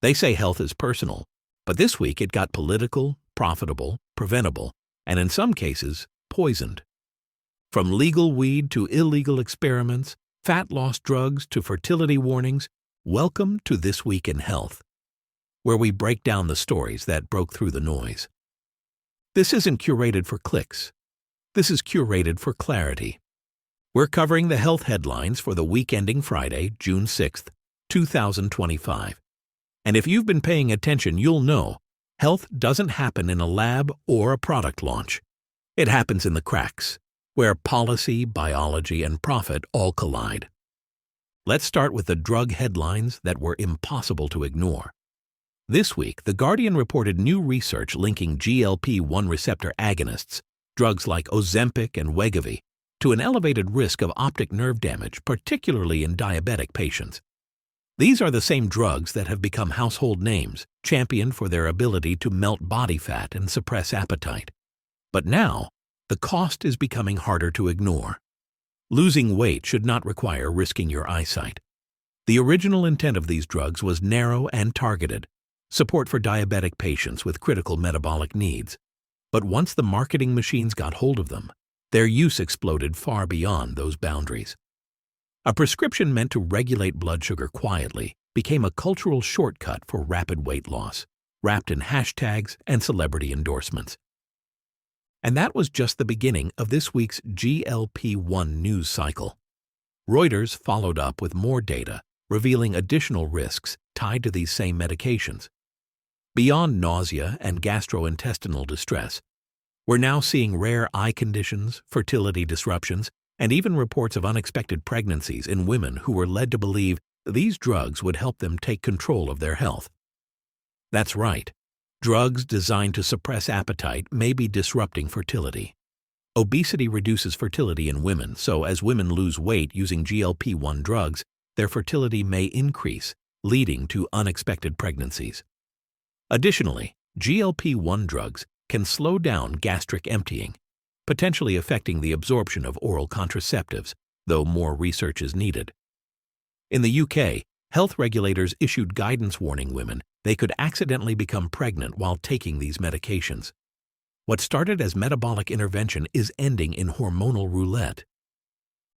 They say health is personal, but this week it got political, profitable, preventable, and in some cases, poisoned. From legal weed to illegal experiments, fat loss drugs to fertility warnings, welcome to This Week in Health, where we break down the stories that broke through the noise. This isn't curated for clicks. This is curated for clarity. We're covering the health headlines for the week ending Friday, June 6th, 2025. And if you've been paying attention, you'll know health doesn't happen in a lab or a product launch. It happens in the cracks, where policy, biology, and profit all collide. Let's start with the drug headlines that were impossible to ignore. This week, The Guardian reported new research linking GLP-1 receptor agonists, drugs like Ozempic and Wegovy, to an elevated risk of optic nerve damage, particularly in diabetic patients. These are the same drugs that have become household names, championed for their ability to melt body fat and suppress appetite. But now, the cost is becoming harder to ignore. Losing weight should not require risking your eyesight. The original intent of these drugs was narrow and targeted, support for diabetic patients with critical metabolic needs. But once the marketing machines got hold of them, their use exploded far beyond those boundaries. A prescription meant to regulate blood sugar quietly became a cultural shortcut for rapid weight loss, wrapped in hashtags and celebrity endorsements. And that was just the beginning of this week's GLP-1 news cycle. Reuters followed up with more data, revealing additional risks tied to these same medications. Beyond nausea and gastrointestinal distress, we're now seeing rare eye conditions, fertility disruptions, and even reports of unexpected pregnancies in women who were led to believe these drugs would help them take control of their health. That's right. Drugs designed to suppress appetite may be disrupting fertility. Obesity reduces fertility in women, so as women lose weight using GLP-1 drugs, their fertility may increase, leading to unexpected pregnancies. Additionally, GLP-1 drugs can slow down gastric emptying, potentially affecting the absorption of oral contraceptives, though more research is needed. In the UK, health regulators issued guidance warning women they could accidentally become pregnant while taking these medications. What started as metabolic intervention is ending in hormonal roulette.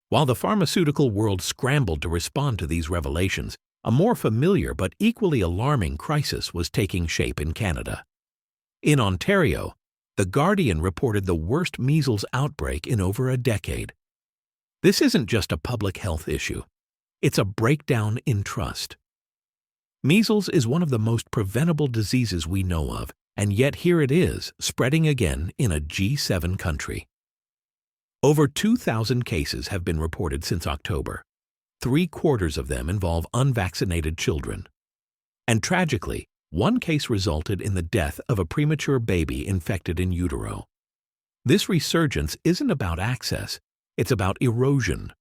While the pharmaceutical world scrambled to respond to these revelations, a more familiar but equally alarming crisis was taking shape in Canada. In Ontario, The Guardian reported the worst measles outbreak in over a decade. This isn't just a public health issue. It's a breakdown in trust. Measles is one of the most preventable diseases we know of, and yet here it is, spreading again in a G7 country. Over 2,000 cases have been reported since October. 3/4 of them involve unvaccinated children. And tragically, one case resulted in the death of a premature baby infected in utero. This resurgence isn't about access, it's about erosion.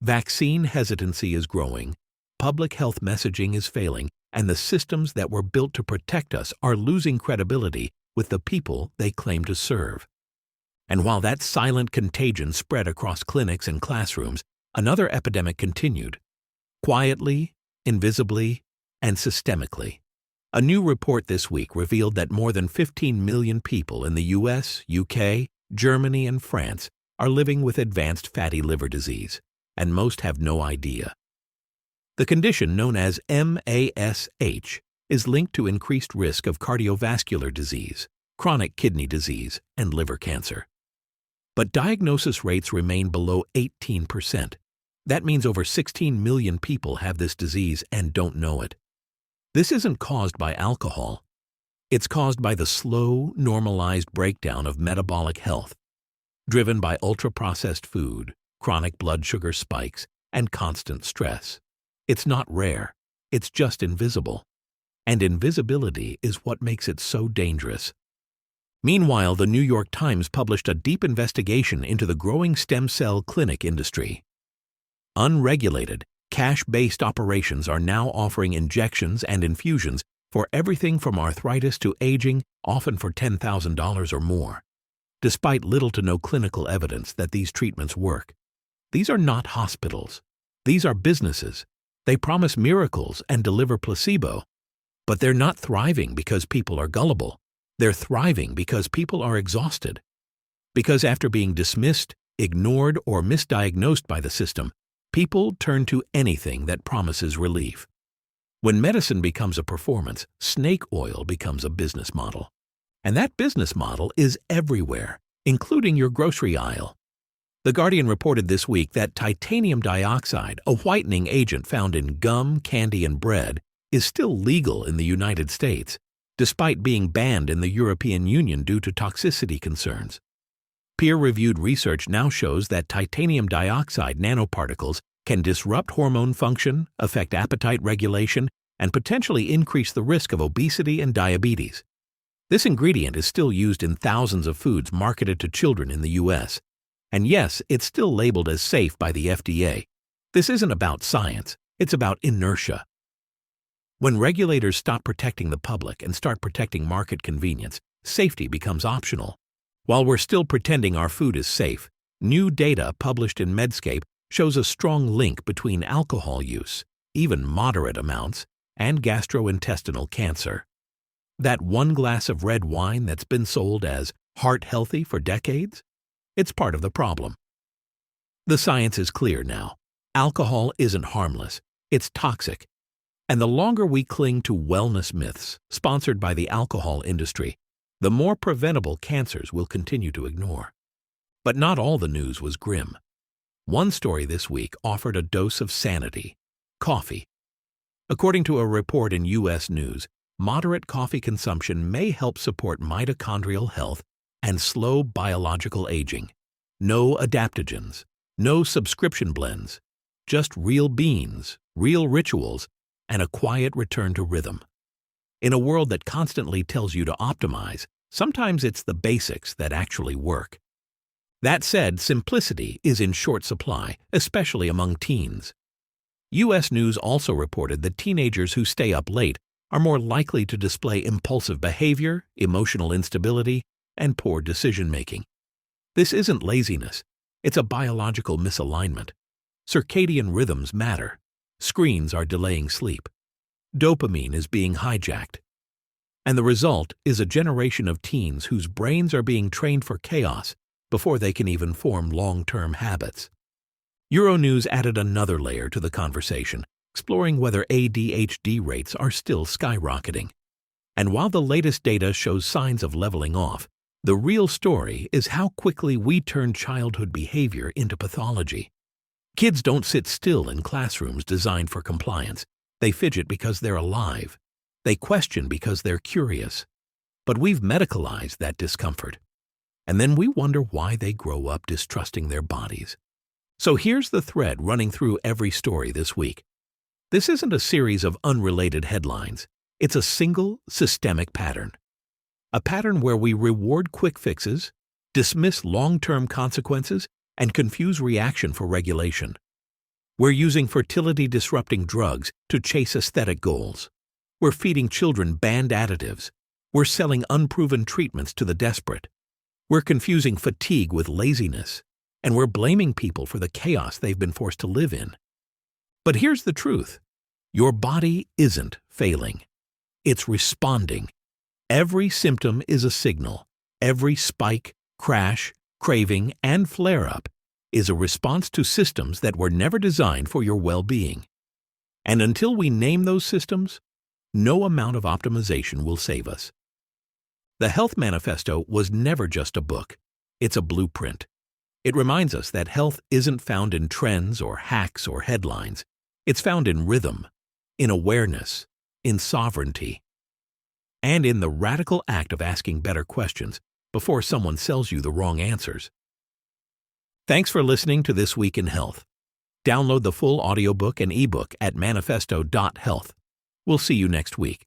Vaccine hesitancy is growing, public health messaging is failing, and the systems that were built to protect us are losing credibility with the people they claim to serve. And while that silent contagion spread across clinics and classrooms, another epidemic continued, quietly, invisibly, and systemically. A new report this week revealed that more than 15 million people in the US, UK, Germany, and France are living with advanced fatty liver disease, and most have no idea. The condition, known as MASH, is linked to increased risk of cardiovascular disease, chronic kidney disease, and liver cancer. But diagnosis rates remain below 18%. That means over 16 million people have this disease and don't know it. This isn't caused by alcohol. It's caused by the slow, normalized breakdown of metabolic health, driven by ultra-processed food, chronic blood sugar spikes, and constant stress. It's not rare, it's just invisible. And invisibility is what makes it so dangerous. Meanwhile, the New York Times published a deep investigation into the growing stem cell clinic industry. Unregulated, cash-based operations are now offering injections and infusions for everything from arthritis to aging, often for $10,000 or more. Despite little to no clinical evidence that these treatments work. These are not hospitals. These are businesses. They promise miracles and deliver placebo. But they're not thriving because people are gullible. They're thriving because people are exhausted. Because after being dismissed, ignored, or misdiagnosed by the system, people turn to anything that promises relief. When medicine becomes a performance, snake oil becomes a business model. And that business model is everywhere, including your grocery aisle. The Guardian reported this week that titanium dioxide, a whitening agent found in gum, candy, and bread, is still legal in the United States, despite being banned in the European Union due to toxicity concerns. Peer-reviewed research now shows that titanium dioxide nanoparticles can disrupt hormone function, affect appetite regulation, and potentially increase the risk of obesity and diabetes. This ingredient is still used in thousands of foods marketed to children in the U.S. And yes, it's still labeled as safe by the FDA. This isn't about science, it's about inertia. When regulators stop protecting the public and start protecting market convenience, safety becomes optional. While we're still pretending our food is safe, new data published in Medscape shows a strong link between alcohol use, even moderate amounts, and gastrointestinal cancer. That one glass of red wine that's been sold as heart-healthy for decades? It's part of the problem. The science is clear now. Alcohol isn't harmless. It's toxic. And the longer we cling to wellness myths sponsored by the alcohol industry, the more preventable cancers we'll continue to ignore. But not all the news was grim. One story this week offered a dose of sanity: coffee. According to a report in U.S. News, moderate coffee consumption may help support mitochondrial health and slow biological aging. No adaptogens, no subscription blends, just real beans, real rituals, and a quiet return to rhythm. In a world that constantly tells you to optimize, sometimes it's the basics that actually work. That said, simplicity is in short supply, especially among teens. U.S. News also reported that teenagers who stay up late are more likely to display impulsive behavior, emotional instability, and poor decision-making. This isn't laziness, it's a biological misalignment. Circadian rhythms matter. Screens are delaying sleep. Dopamine is being hijacked. And the result is a generation of teens whose brains are being trained for chaos before they can even form long-term habits. Euronews added another layer to the conversation, exploring whether ADHD rates are still skyrocketing. And while the latest data shows signs of leveling off, the real story is how quickly we turn childhood behavior into pathology. Kids don't sit still in classrooms designed for compliance. They fidget because they're alive. They question because they're curious. But we've medicalized that discomfort. And then we wonder why they grow up distrusting their bodies. So here's the thread running through every story this week. This isn't a series of unrelated headlines. It's a single, systemic pattern. A pattern where we reward quick fixes, dismiss long-term consequences, and confuse reaction for regulation. We're using fertility-disrupting drugs to chase aesthetic goals. We're feeding children banned additives. We're selling unproven treatments to the desperate. We're confusing fatigue with laziness. And we're blaming people for the chaos they've been forced to live in. But here's the truth. Your body isn't failing. It's responding. Every symptom is a signal. Every spike, crash, craving, and flare-up is a response to systems that were never designed for your well-being. And until we name those systems, no amount of optimization will save us. The Health Manifesto was never just a book. It's a blueprint. It reminds us that health isn't found in trends or hacks or headlines. It's found in rhythm, in awareness, in sovereignty, and in the radical act of asking better questions before someone sells you the wrong answers. Thanks for listening to This Week in Health. Download the full audiobook and ebook at manifesto.health. We'll see you next week.